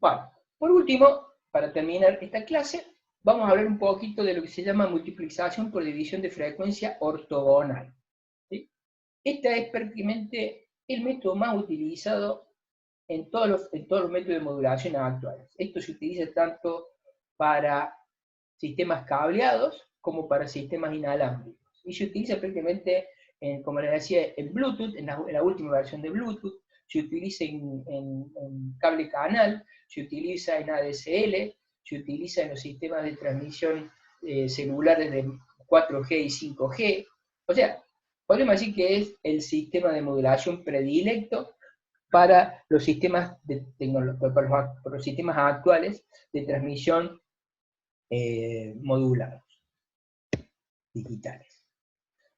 Bueno, por último, para terminar esta clase, vamos a hablar un poquito de lo que se llama multiplicación por división de frecuencia ortogonal. ¿Sí? Este es prácticamente el método más utilizado en todos los métodos de modulación actuales. Esto se utiliza tanto para sistemas cableados como para sistemas inalámbricos. Y se utiliza prácticamente, como les decía, en Bluetooth, en la última versión de Bluetooth, se utiliza en cable canal, se utiliza en ADSL, se utiliza en los sistemas de transmisión celulares de 4G y 5G. O sea, podemos decir que es el sistema de modulación predilecto para los sistemas, para los sistemas actuales de transmisión modulados, digitales.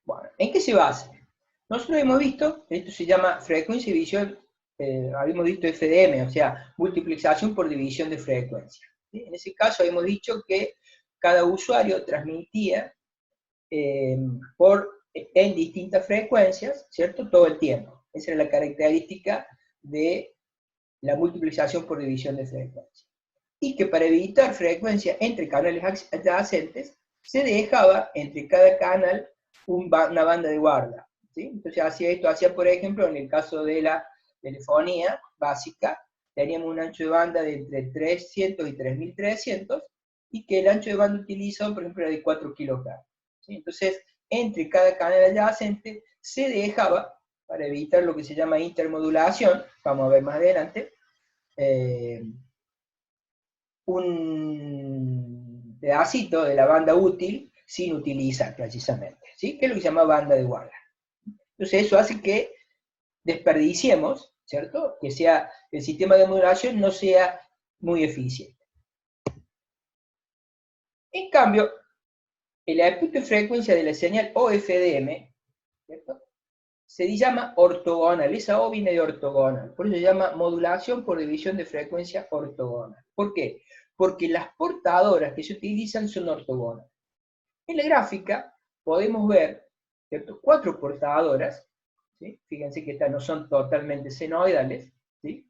Bueno, ¿en qué se basa? Nosotros hemos visto, esto se llama frecuencia de división, habíamos visto FDM, o sea, multiplicación por división de frecuencia. ¿Sí? En ese caso hemos dicho que cada usuario transmitía en distintas frecuencias, ¿cierto? Todo el tiempo. Esa era la característica de la multiplicación por división de frecuencia. Y que para evitar frecuencia entre canales adyacentes, se dejaba entre cada canal una banda de guarda. ¿Sí? Entonces hacía, por ejemplo, en el caso de la telefonía básica, teníamos un ancho de banda de entre 300 y 3300, y que el ancho de banda utilizado, por ejemplo, era de 4 kHz. ¿Sí? Entonces, entre cada canal adyacente se dejaba, para evitar lo que se llama intermodulación, vamos a ver más adelante, un pedacito de la banda útil sin utilizar precisamente, ¿sí? Que es lo que se llama banda de guarda. Entonces eso hace que desperdiciemos, ¿cierto? Que sea, el sistema de modulación no sea muy eficiente. En cambio, el aumento de frecuencia de la señal OFDM, ¿cierto? Se llama ortogonal, esa O viene de ortogonal, por eso se llama modulación por división de frecuencia ortogonal. ¿Por qué? Porque las portadoras que se utilizan son ortogonales. En la gráfica podemos ver, ¿cierto?, 4 portadoras, ¿sí? Fíjense que estas no son totalmente senoidales, ¿sí?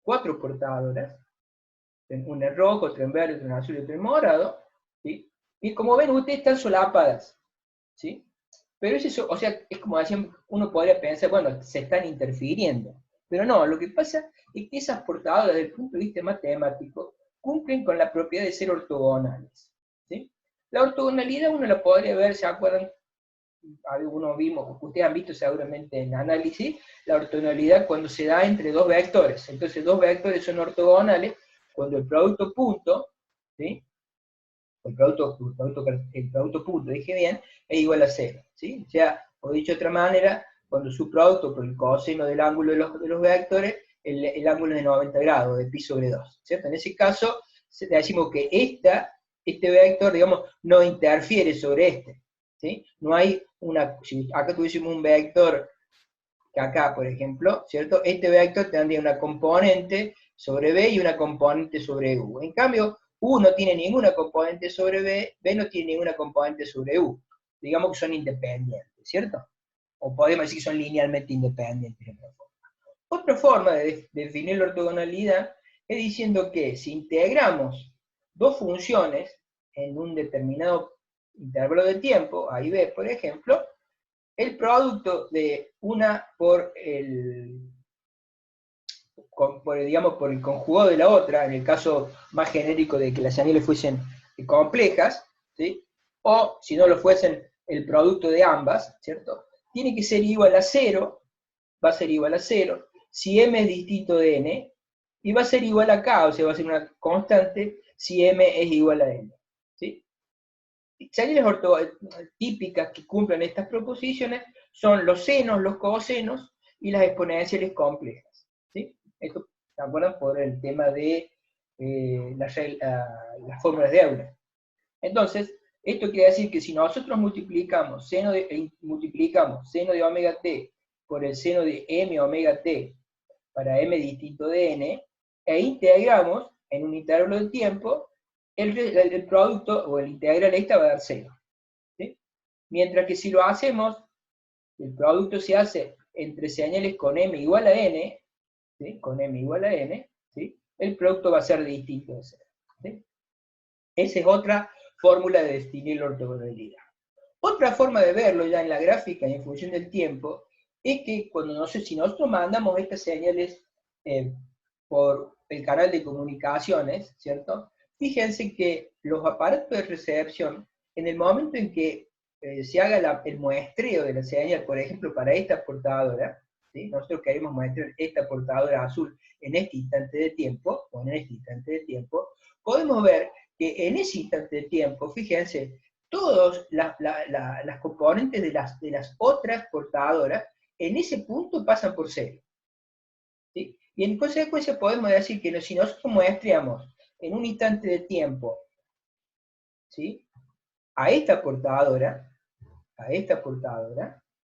4 portadoras, una en rojo, otra en verde, otra en azul y otra en morado, ¿sí? Y como ven, ustedes están solapadas, ¿sí? Pero es eso, o sea, es como decían, uno podría pensar, bueno, se están interfiriendo. Pero no, lo que pasa es que esas portadoras, desde el punto de vista matemático, cumplen con la propiedad de ser ortogonales. ¿Sí? La ortogonalidad uno la podría ver, ¿se acuerdan? Algunos vimos, ustedes han visto seguramente en análisis, la ortogonalidad cuando se da entre dos vectores. Entonces, dos vectores son ortogonales cuando el producto punto, ¿sí?, el producto punto, dije bien, es igual a 0, ¿sí? O sea, o dicho de otra manera, cuando su producto por el coseno del ángulo de los vectores, el ángulo es de 90 grados, de pi sobre 2, ¿cierto? En ese caso, decimos que este vector, digamos, no interfiere sobre este, ¿sí? No hay si acá tuviésemos un vector, que acá, por ejemplo, ¿cierto? Este vector tendría una componente sobre B y una componente sobre U. En cambio, U no tiene ninguna componente sobre B, B no tiene ninguna componente sobre U. Digamos que son independientes, ¿cierto? O podemos decir que son linealmente independientes. Otra forma de definir la ortogonalidad es diciendo que si integramos dos funciones en un determinado intervalo de tiempo, A y B, por ejemplo, el producto de una digamos, por el conjugado de la otra, en el caso más genérico de que las señales fuesen complejas, ¿sí?, o si no lo fuesen el producto de ambas, ¿cierto?, tiene que ser igual a 0, va a ser igual a 0, si m es distinto de n, y va a ser igual a k, o sea, va a ser una constante si m es igual a n. ¿Sí? Señales típicas que cumplen estas proposiciones son los senos, los cosenos y las exponenciales complejas. ¿Sí? Esto, ¿se acuerdan? Por el tema de las fórmulas de Euler. Entonces, esto quiere decir que si nosotros multiplicamos seno de omega t por el seno de m omega t para m distinto de n, e integramos en un intervalo de tiempo, el producto o el integral esta va a dar 0. ¿Sí? Mientras que si lo hacemos, el producto se hace entre señales con m igual a n, ¿sí?, con m igual a n, ¿sí?, el producto va a ser distinto de cero. ¿Sí? Esa es otra fórmula de definir la ortogonalidad. Otra forma de verlo ya en la gráfica y en función del tiempo es que si nosotros mandamos estas señales por el canal de comunicaciones, ¿cierto? Fíjense que los aparatos de recepción, en el momento en que se haga el muestreo de la señal, por ejemplo, para esta portadora, ¿sí? Nosotros queremos muestrear esta portadora azul en este instante de tiempo, o en este instante de tiempo, podemos ver que en ese instante de tiempo, fíjense, todas las componentes de las otras portadoras, en ese punto pasan por cero. ¿Sí? Y en consecuencia podemos decir que si nosotros muestreamos en un instante de tiempo, ¿sí?, a esta portadora,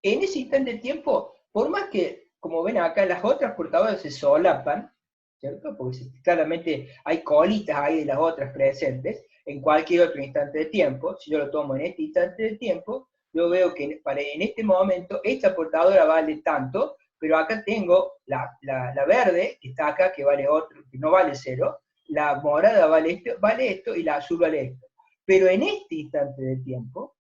en ese instante de tiempo, por más que, como ven acá, las otras portadoras se solapan, ¿cierto? Porque claramente hay colitas ahí de las otras presentes, en cualquier otro instante de tiempo, si yo lo tomo en este instante de tiempo, yo veo que en este momento esta portadora vale tanto, pero acá tengo la verde, que está acá, que vale otro, que no vale cero, la morada vale esto, y la azul vale esto. Pero en este instante de tiempo,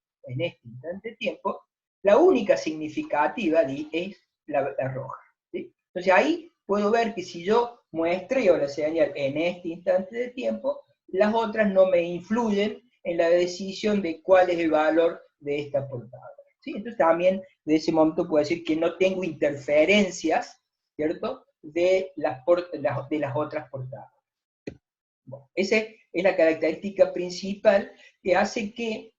la única significativa es la roja. ¿Sí? Entonces ahí puedo ver que si yo muestreo la señal en este instante de tiempo, las otras no me influyen en la decisión de cuál es el valor de esta portadora. ¿Sí? Entonces también de ese momento puedo decir que no tengo interferencias, ¿cierto?, de las otras portadoras. Bueno, esa es la característica principal que hace que,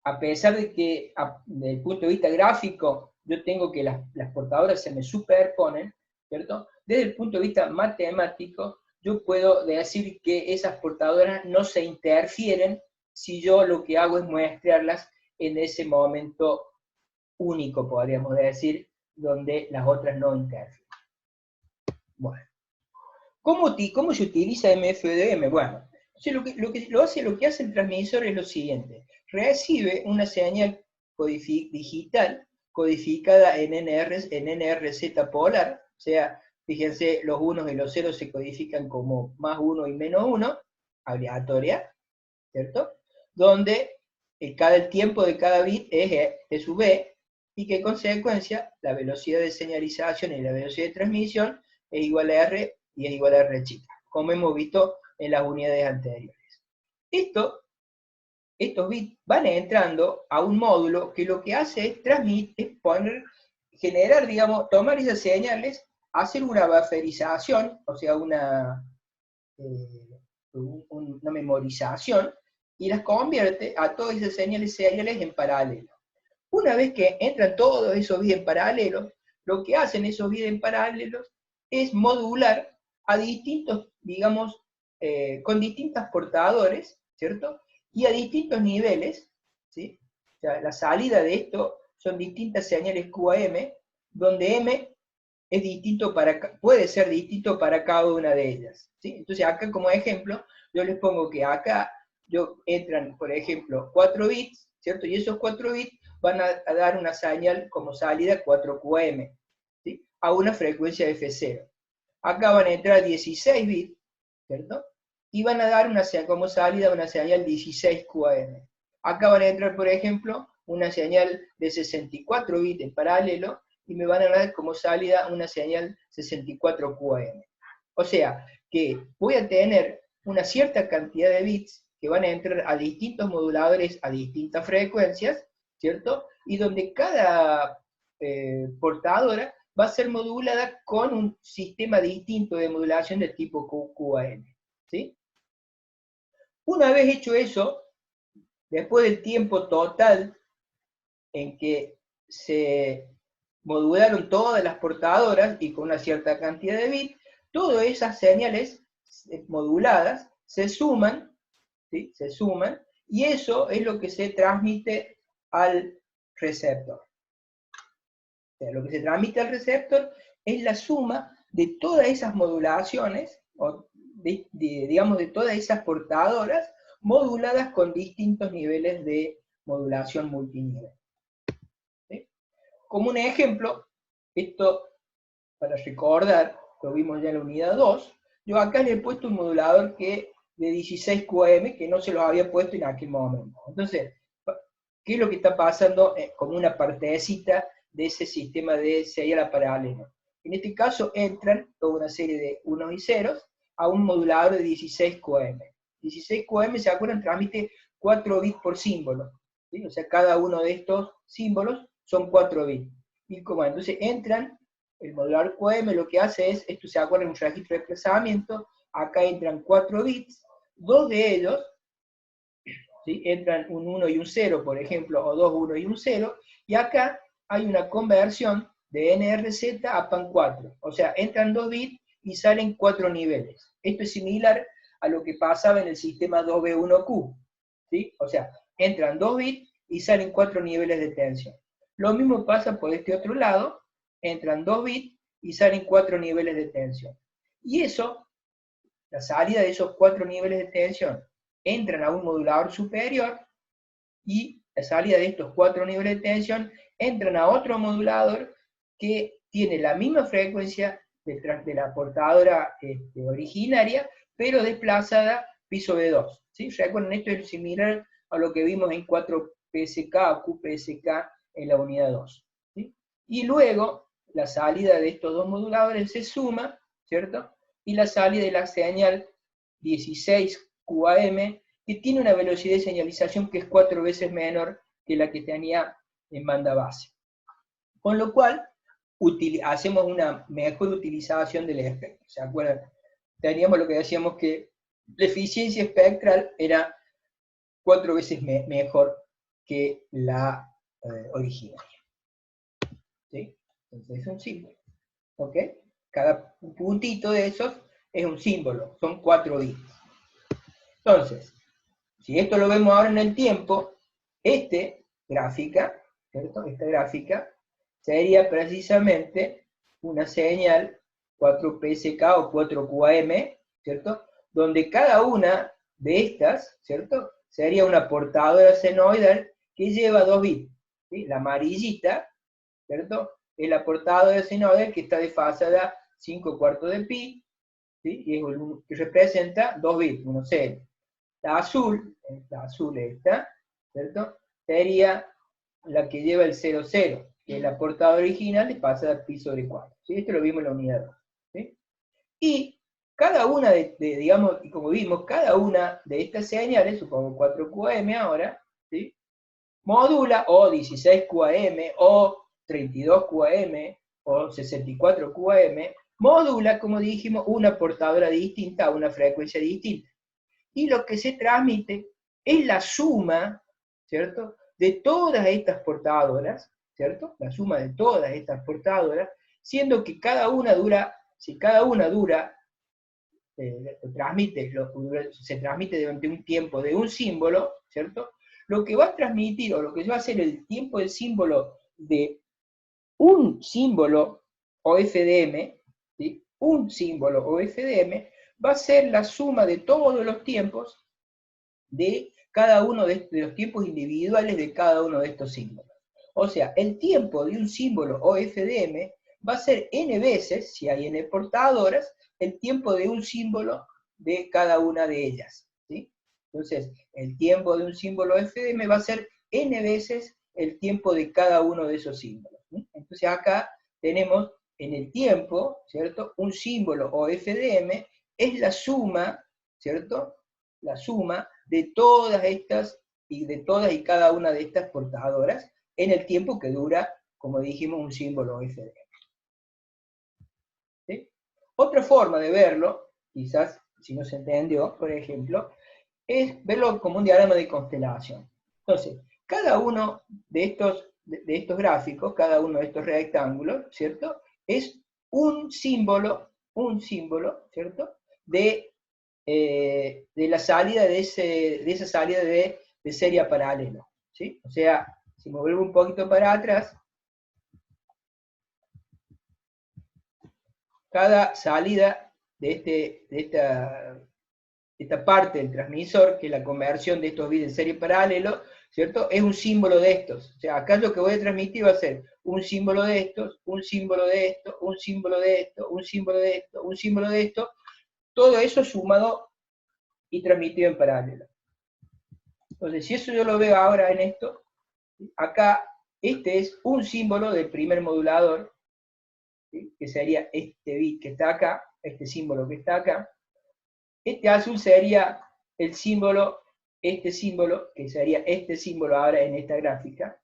a pesar de que desde el punto de vista gráfico yo tengo que las portadoras se me superponen, ¿cierto? Desde el punto de vista matemático, yo puedo decir que esas portadoras no se interfieren si yo lo que hago es muestrearlas en ese momento único, podríamos decir, donde las otras no interfieren. Bueno. ¿Cómo se utiliza MFDM? Bueno, lo que hace el transmisor es lo siguiente. Recibe una señal digital codificada en NRZ polar, o sea, fíjense, los unos y los ceros se codifican como más 1 y menos 1, aleatoria, ¿cierto? Donde el tiempo de cada bit es T sub B, y que en consecuencia la velocidad de señalización y la velocidad de transmisión es igual a R y es igual a R chica, como hemos visto en las unidades anteriores. Estos bits van entrando a un módulo que lo que hace es generar, digamos, tomar esas señales, hacer una bufferización, o sea, una memorización, y las convierte a todas esas señales en paralelo. Una vez que entran todos esos bits en paralelo, lo que hacen esos bits en paralelo es modular a distintos, digamos, con distintos portadores, ¿cierto? Y a distintos niveles, ¿sí? O sea, la salida de esto son distintas señales QAM, donde M es distinto puede ser distinto para cada una de ellas, ¿sí? Entonces acá como ejemplo, yo les pongo que acá entran, por ejemplo, 4 bits, ¿cierto? Y esos 4 bits van a dar una señal como salida 4QAM, ¿sí?, a una frecuencia F0. Acá van a entrar 16 bits, ¿cierto? Y van a dar como salida una señal 16QAM. Acá van a entrar, por ejemplo, una señal de 64 bits en paralelo, y me van a dar como salida una señal 64QAM. O sea, que voy a tener una cierta cantidad de bits que van a entrar a distintos moduladores a distintas frecuencias, ¿cierto? Y donde cada portadora va a ser modulada con un sistema distinto de modulación de tipo QAM, ¿sí? Una vez hecho eso, después del tiempo total en que se modularon todas las portadoras y con una cierta cantidad de bits, todas esas señales moduladas se suman, ¿sí?, se suman, y eso es lo que se transmite al receptor. O sea, lo que se transmite al receptor es la suma de todas esas modulaciones, digamos, de todas esas portadoras moduladas con distintos niveles de modulación multinivel. ¿Sí? Como un ejemplo, esto, para recordar, lo vimos ya en la unidad 2, Yo acá le he puesto un modulador de 16 QAM que no se los había puesto en aquel momento. Entonces, ¿qué es lo que está pasando como una partecita de ese sistema de serial a paralelo? En este caso entran toda una serie de unos y ceros a un modulador de 16 QAM. 16 QAM, ¿se acuerdan? Transmite 4 bits por símbolo, ¿sí? O sea, cada uno de estos símbolos son 4 bits. Y como entonces entran, el modulador QAM lo que hace es, esto se acuerda en un registro de desplazamiento, acá entran 4 bits, dos de ellos, ¿sí? Entran un 1 y un 0, por ejemplo, o dos 1 y un 0, y acá hay una conversión de NRZ a PAN4, o sea, entran 2 bits y salen 4 niveles. Esto es similar a lo que pasaba en el sistema 2B1Q, ¿sí? O sea, entran 2 bits y salen 4 niveles de tensión. Lo mismo pasa por este otro lado, entran 2 bits y salen 4 niveles de tensión. Y eso, la salida de esos 4 niveles de tensión, entran a un modulador superior, y la salida de estos 4 niveles de tensión entran a otro modulador que tiene la misma frecuencia de la portadora originaria, pero desplazada piso B2. ¿Sí? Recuerden, esto es similar a lo que vimos en 4PSK o QPSK en la unidad 2. ¿Sí? Y luego, la salida de estos dos moduladores se suma, ¿cierto? Y la salida de la señal 16 QAM, que tiene una velocidad de señalización que es 4 veces menor que la que tenía en banda base. Con lo cual, hacemos una mejor utilización del espectro. ¿Se acuerdan? Teníamos lo que decíamos que la eficiencia espectral era 4 veces mejor que la originaria. ¿Sí? Entonces es un símbolo. ¿Ok? Cada puntito de esos es un símbolo, son 4 bits. Entonces, si esto lo vemos ahora en el tiempo, esta gráfica sería precisamente una señal 4PSK o 4QAM, ¿cierto? Donde cada una de estas, ¿cierto? Sería una portadora senoidal que lleva 2 bits. ¿Sí? La amarillita, ¿cierto? Es la portadora senoidal que está desfasada 5/4 de pi, ¿sí? Y es que representa 2 bits, 1, 0. La azul esta, ¿cierto? Sería la que lleva el 0, 0, que es la portada original de pasada a pi sobre 4. ¿Sí? Esto lo vimos en la unidad 2. ¿Sí? Y cada una digamos, y como vimos, cada una de estas señales, supongo 4QAM ahora, ¿sí? Modula o 16QAM o 32QAM o 64QAM, modula, como dijimos, una portadora distinta a una frecuencia distinta. Y lo que se transmite es la suma, ¿cierto?, de todas estas portadoras, ¿cierto? La suma de todas estas portadoras, siendo que cada una dura, si cada una dura, se transmite durante un tiempo de un símbolo, ¿cierto? Lo que va a transmitir, o lo que va a ser el tiempo del símbolo de un símbolo OFDM, ¿sí? Un símbolo OFDM, va a ser la suma de todos los tiempos de cada uno de los tiempos individuales de cada uno de estos símbolos. O sea, el tiempo de un símbolo OFDM va a ser n veces, si hay n portadoras, el tiempo de un símbolo de cada una de ellas. ¿Sí? Entonces, el tiempo de un símbolo OFDM va a ser n veces el tiempo de cada uno de esos símbolos. ¿Sí? Entonces acá tenemos en el tiempo, ¿cierto? Un símbolo OFDM es la suma, ¿cierto? La suma de todas estas y de todas y cada una de estas portadoras en el tiempo que dura, como dijimos, un símbolo OFDM. ¿Sí? Otra forma de verlo, quizás si no se entendió, por ejemplo, es verlo como un diagrama de constelación. Entonces, cada uno de estos gráficos, cada uno de estos rectángulos, ¿cierto? Es un símbolo, ¿cierto? De la salida de esa salida de serie paralelo. ¿Sí? O sea, si me vuelvo un poquito para atrás, cada salida de esta parte del transmisor, que es la conversión de estos bits en serie paralelo, ¿cierto? Es un símbolo de estos. O sea, acá lo que voy a transmitir va a ser un símbolo de estos, un símbolo de esto, un símbolo de esto, un símbolo de esto, un símbolo de esto, Todo eso sumado y transmitido en paralelo. Entonces, si eso yo lo veo ahora en esto, acá, este es un símbolo del primer modulador, ¿sí? Que sería este bit que está acá, este símbolo que está acá. Este azul sería el símbolo, este símbolo, que sería este símbolo ahora en esta gráfica.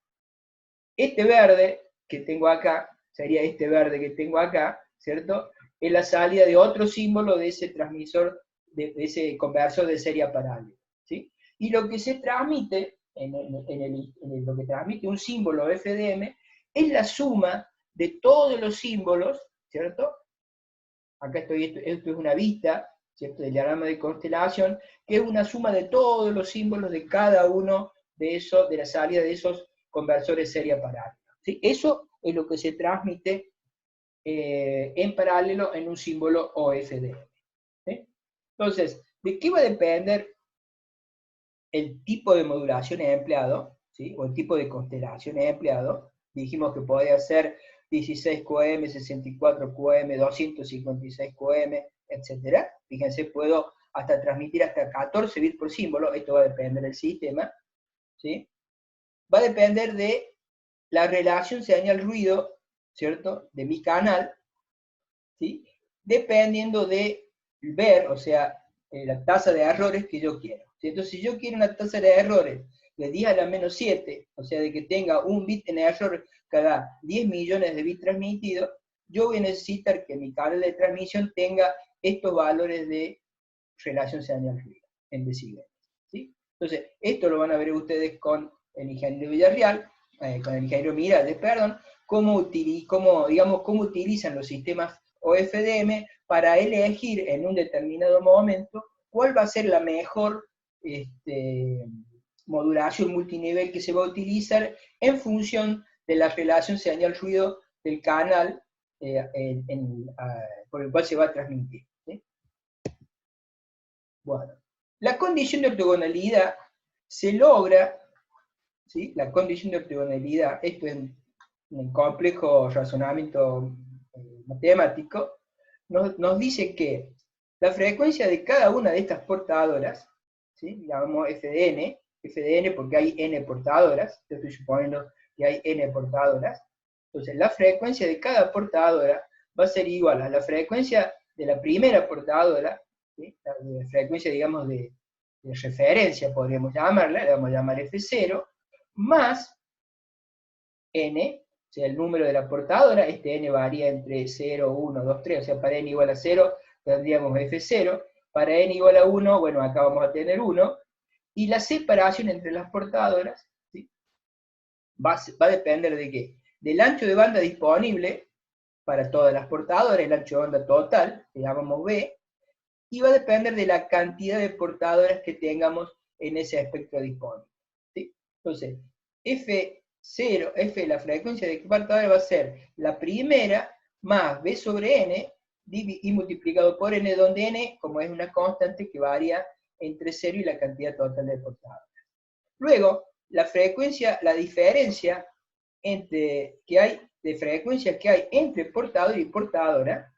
Este verde que tengo acá, sería este verde que tengo acá, ¿cierto? Es la salida de otro símbolo de ese transmisor, de ese conversor de serie a paralelo, ¿sí? Y lo que se transmite, lo que transmite un símbolo FDM, es la suma de todos los símbolos, ¿cierto? Acá esto es una vista, ¿cierto? Del diagrama de constelación, que es una suma de todos los símbolos de cada uno de esos, de la salida de esos conversores serie a paralelo, ¿sí? Eso es lo que se transmite en paralelo en un símbolo OFDM, ¿sí? Entonces, ¿de qué va a depender el tipo de modulación empleado, ¿sí? O el tipo de constelación empleado? Dijimos que podía ser 16 QM, 64 QM, 256 QM, etc. Fíjense, puedo hasta transmitir hasta 14 bits por símbolo, esto va a depender del sistema, ¿sí? Va a depender de la relación señal-ruido, ¿cierto?, de mi canal, ¿sí? Dependiendo de ver, o sea, la tasa de errores que yo quiero, ¿sí? Entonces, si yo quiero una tasa de errores de 10 a la menos 7, o sea, de que tenga un bit en error cada 10 millones de bits transmitidos, yo voy a necesitar que mi canal de transmisión tenga estos valores de relación señal-ruido en decibeles, ¿sí? Entonces, esto lo van a ver ustedes con el ingeniero Villarreal, con el ingeniero Miralles, perdón, cómo utilizan los sistemas OFDM para elegir en un determinado momento cuál va a ser la mejor modulación multinivel que se va a utilizar en función de la relación señal-ruido del canal por el cual se va a transmitir, ¿sí? Bueno, la condición de ortogonalidad se logra, ¿sí? La condición de ortogonalidad, esto es un complejo razonamiento matemático, nos dice que la frecuencia de cada una de estas portadoras, ¿sí? Llamamos FDN porque hay n portadoras, yo estoy suponiendo que hay n portadoras, entonces la frecuencia de cada portadora va a ser igual a la frecuencia de la primera portadora, ¿sí? La frecuencia, digamos, de referencia, podríamos llamarla, le vamos a llamar F0, más n, o sea, el número de la portadora, este n varía entre 0, 1, 2, 3, o sea, para n igual a 0 tendríamos F0, para n igual a 1, bueno, acá vamos a tener 1, y la separación entre las portadoras, ¿sí? va a depender de qué? Del ancho de banda disponible para todas las portadoras, el ancho de banda total, que llamamos B, y va a depender de la cantidad de portadoras que tengamos en ese espectro disponible, ¿sí? Entonces, F, la frecuencia de portadora va a ser la primera más B sobre N y multiplicado por N, donde N, como es una constante que varía entre 0 y la cantidad total de portadoras. Luego, la frecuencia, la diferencia de frecuencias que hay entre portador y portadora,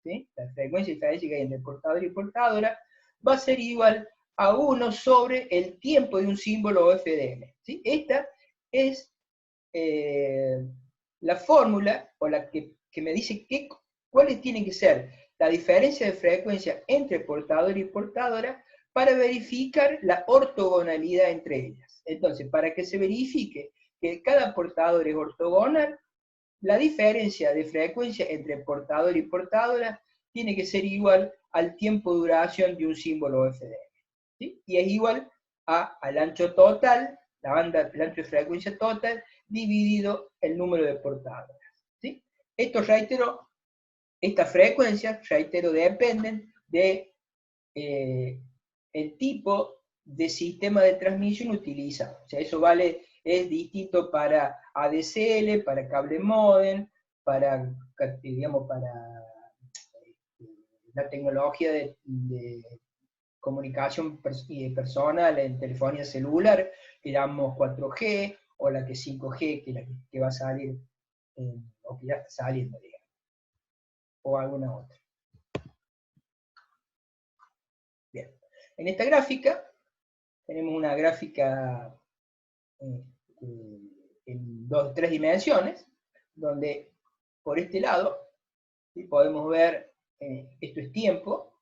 ¿sí? La frecuencia diferencia que hay entre portador y portadora va a ser igual a 1 sobre el tiempo de un símbolo OFDM, ¿sí? Esta es la fórmula o la que me dice cuáles tienen que ser la diferencia de frecuencia entre portador y portadora para verificar la ortogonalidad entre ellas. Entonces, para que se verifique que cada portador es ortogonal, la diferencia de frecuencia entre portador y portadora tiene que ser igual al tiempo de duración de un símbolo OFDM, ¿sí? Y es igual al ancho total, el ancho de frecuencia total, dividido el número de portadoras, ¿sí? Esto, reitero, estas frecuencias, reitero, dependen de el tipo de sistema de transmisión utilizado. O sea, eso es distinto para ADSL, para cable modem, digamos, para la tecnología de comunicación personal en telefonía celular, que llamamos 4G, o la que 5G, que es la que va a salir, o que ya está saliendo, digamos, o alguna otra. Bien, en esta gráfica tenemos una gráfica en 3 dimensiones, donde por este lado, ¿sí?, podemos ver, esto es tiempo.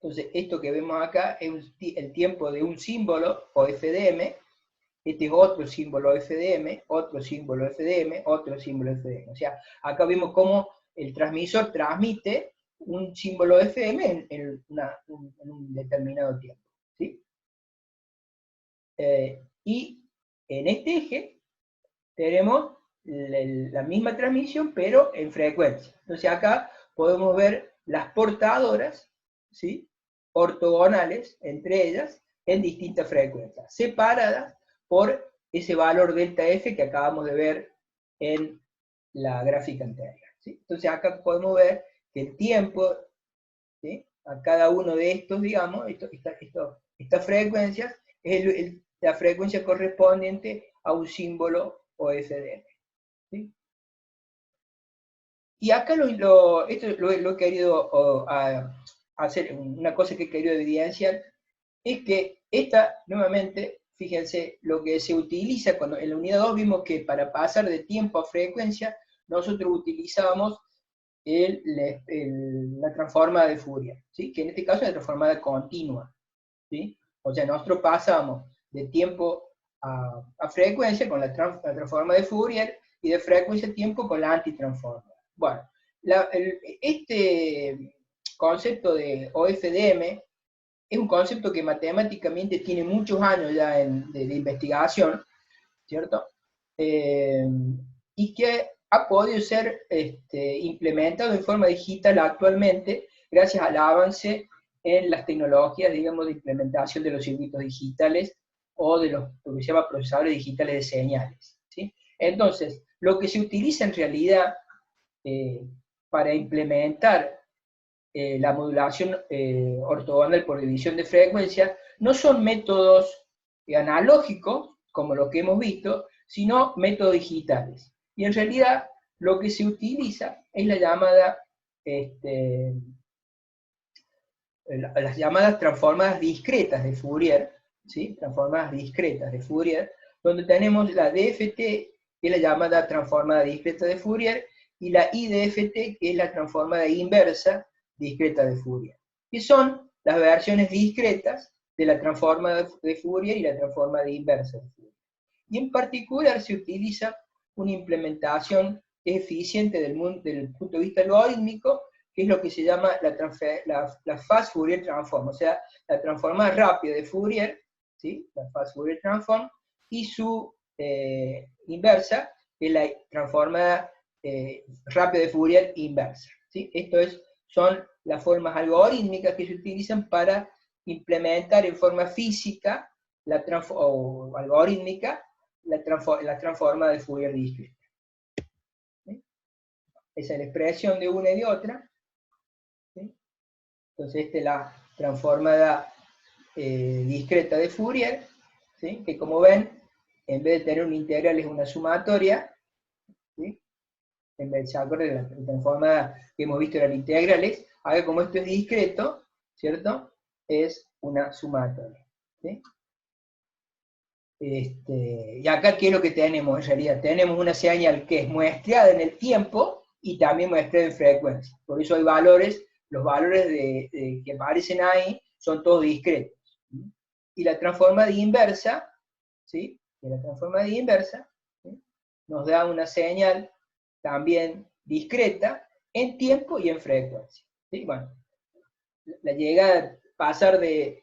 Entonces esto que vemos acá es el tiempo de un símbolo o FDM, este es otro símbolo FDM, otro símbolo FDM, otro símbolo FDM. O sea, acá vemos cómo el transmisor transmite un símbolo FM en un determinado tiempo, ¿sí? Y en este eje tenemos la misma transmisión, pero en frecuencia. Entonces acá podemos ver las portadoras, ¿sí?, ortogonales entre ellas en distintas frecuencias, separadas por ese valor delta F que acabamos de ver en la gráfica anterior, ¿sí? Entonces acá podemos ver que el tiempo, ¿sí?, a cada uno de estos, digamos, estas frecuencias, es la frecuencia correspondiente a un símbolo OFDM, ¿sí? Y acá esto lo he querido hacer, una cosa que he querido evidenciar, es que nuevamente, fíjense, lo que se utiliza, cuando en la unidad 2 vimos que para pasar de tiempo a frecuencia, nosotros utilizábamos la transformada de Fourier, ¿sí?, que en este caso es la transformada continua, ¿sí? O sea, nosotros pasamos de tiempo a frecuencia con la transforma de Fourier, y de frecuencia a tiempo con la antitransforma. Bueno, este concepto de OFDM es un concepto que matemáticamente tiene muchos años ya de investigación, ¿cierto? Y que ha podido ser implementado en forma digital actualmente gracias al avance en las tecnologías, digamos, de implementación de los circuitos digitales o de lo que se llama procesadores digitales de señales, ¿sí? Entonces, lo que se utiliza en realidad para implementar la modulación ortogonal por división de frecuencia no son métodos analógicos, como los que hemos visto, sino métodos digitales. Y en realidad lo que se utiliza es la llamada las llamadas transformadas discretas de Fourier, ¿sí?, transformadas discretas de Fourier, donde tenemos la DFT, que es la llamada transformada discreta de Fourier, y la IDFT, que es la transformada inversa discreta de Fourier, que son las versiones discretas de la transformada de Fourier y la transformada inversa de Fourier. Y en particular se utiliza una implementación eficiente del punto de vista algorítmico, que es lo que se llama la fast Fourier transform, o sea, la transformada rápida de Fourier, ¿sí?, la fast Fourier transform, y su inversa, que es la transformada rápida de Fourier inversa, ¿sí? Son las formas algorítmicas que se utilizan para implementar en forma física o algorítmica la transformada de Fourier discreta, ¿sí? Esa es la expresión de una y de otra, ¿sí? Entonces esta es la transformada discreta de Fourier, ¿sí?, que como ven, en vez de tener una integral es una sumatoria, ¿sí?, en vez de la transformada que hemos visto en las integrales, acá como esto es discreto, ¿cierto?, es una sumatoria, ¿sí? Y acá, ¿qué es lo que tenemos en realidad? Tenemos una señal que es muestreada en el tiempo y también muestreada en frecuencia. Por eso hay los valores que aparecen ahí son todos discretos. Y la transformada inversa, ¿sí?, ¿sí?, nos da una señal también discreta en tiempo y en frecuencia, ¿sí? Bueno, la llegada, pasar de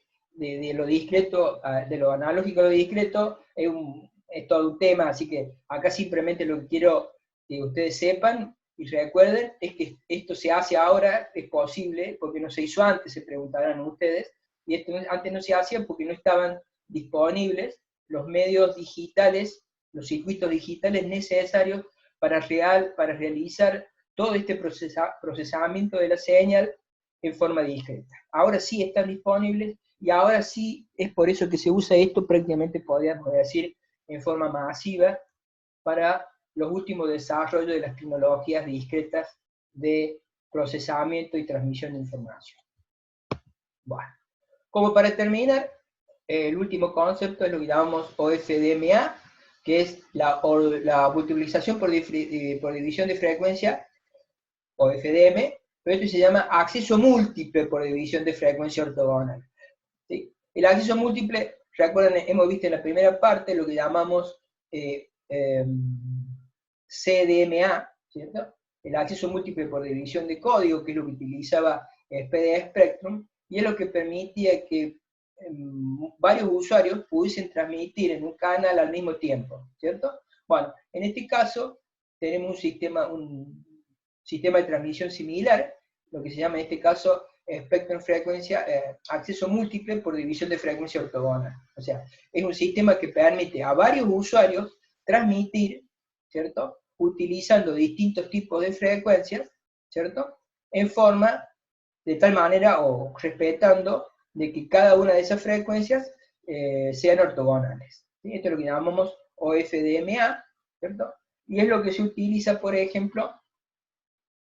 lo discreto, de lo analógico a lo discreto, es todo un tema, así que acá simplemente lo que quiero que ustedes sepan y recuerden es que esto se hace ahora, es posible, porque no se hizo antes, se preguntarán ustedes, y esto antes no se hacía porque no estaban disponibles los medios digitales, los circuitos digitales necesarios para realizar todo este procesamiento de la señal en forma discreta. Ahora sí están disponibles, y ahora sí es por eso que se usa esto prácticamente, podríamos decir, en forma masiva, para los últimos desarrollos de las tecnologías discretas de procesamiento y transmisión de información. Bueno, Como para terminar, el último concepto es lo que llamamos OFDMA, que es la multiplicación por división de frecuencia, OFDM, pero esto se llama acceso múltiple por división de frecuencia ortogonal. ¿Sí? El acceso múltiple, recuerden, hemos visto en la primera parte lo que llamamos CDMA, ¿cierto? El acceso múltiple por división de código, que es lo que utilizaba PDA Spectrum, y es lo que permitía que varios usuarios pudiesen transmitir en un canal al mismo tiempo, ¿cierto? Bueno, en este caso tenemos un sistema de transmisión similar, lo que se llama en este caso espectro en frecuencia, acceso múltiple por división de frecuencia ortogonal. O sea, es un sistema que permite a varios usuarios transmitir, ¿cierto? Utilizando distintos tipos de frecuencias, ¿cierto? En forma, de tal manera, o respetando, de que cada una de esas frecuencias sean ortogonales. ¿Sí? Esto es lo que llamamos OFDMA, ¿cierto? Y es lo que se utiliza, por ejemplo,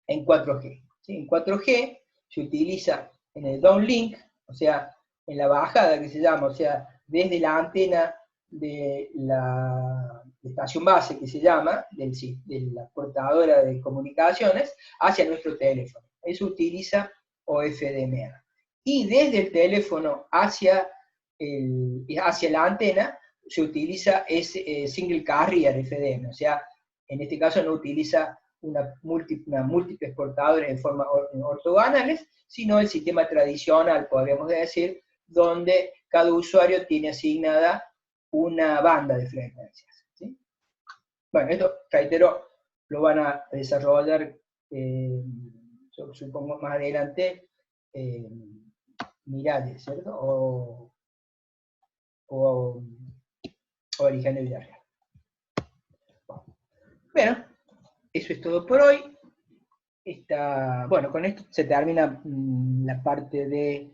en 4G. ¿Sí? En 4G se utiliza en el downlink, o sea, en la bajada que se llama, o sea, desde la antena de la estación base que se llama, de la portadora de comunicaciones, hacia nuestro teléfono. Eso utiliza OFDMA. Y desde el teléfono hacia la antena se utiliza single carrier FDM, o sea, en este caso no utiliza múltiples portadores en forma ortogonales, sino el sistema tradicional, podríamos decir, donde cada usuario tiene asignada una banda de frecuencias. ¿Sí? Bueno, esto, reitero, lo van a desarrollar, supongo más adelante, Miralles, ¿cierto? O Alejandro Villarreal. Bueno, eso es todo por hoy. Bueno, con esto se termina la parte de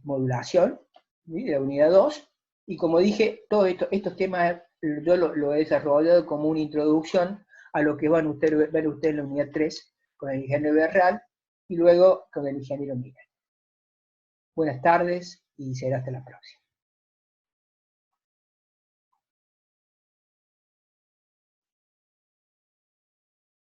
modulación, ¿sí? De la unidad 2, y como dije, todos estos temas yo lo he desarrollado como una introducción a lo que van a ver ustedes en la unidad 3 con el ingeniero Villarreal y luego con el ingeniero Miguel. Buenas tardes y será hasta la próxima.